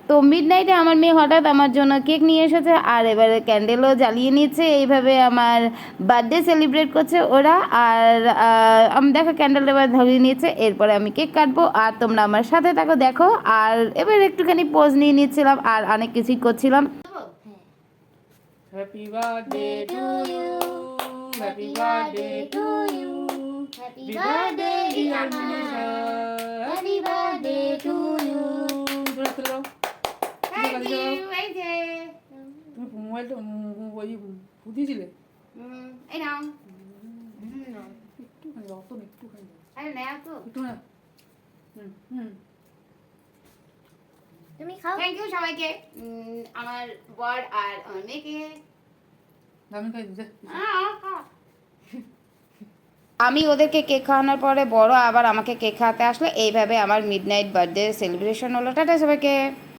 তো মিডনাইটে আমার মেয়ে হঠাৎ আমার জন্য কেক নিয়ে এসেছে, আর এবারে ক্যান্ডেলও জ্বালিয়ে নিচ্ছে। এইভাবে আমার বার্থডে সেলিব্রেট করছে ওরা। আর আমি দেখো ক্যান্ডেল এবার ধরিয়ে নিয়েছে, এরপরে আমি কেক কাটবো আর তোমরা আমার সাথে থাকো দেখো। আর এবার একটুখানি পোজ নিয়ে নিচ্ছিলাম আর অনেক কিছুই করছিলাম। Happy birthday to you, happy birthday to you, happy birthday dear Manisha, happy birthday to you. Thank you. এই যে তুমি মোবাইলটা ওই পুঁতিয়েছিলে? এই নাও। একটুখানি অত না, একটুখানি আরে নাও তো। একটু না। তুমি খাও। থ্যাংক ইউ সবাইকে, আমার বর আর আমার মেয়েকে। আমি খাই দিতে। আমি ওদেরকে কেক খাওয়ানোর পরে বড় আবার আমাকে কেক খাওয়াতে আসলে। এইভাবে আমার মিডনাইট বার্থডে সেলিব্রেশন হলো। টাটা সবাইকে।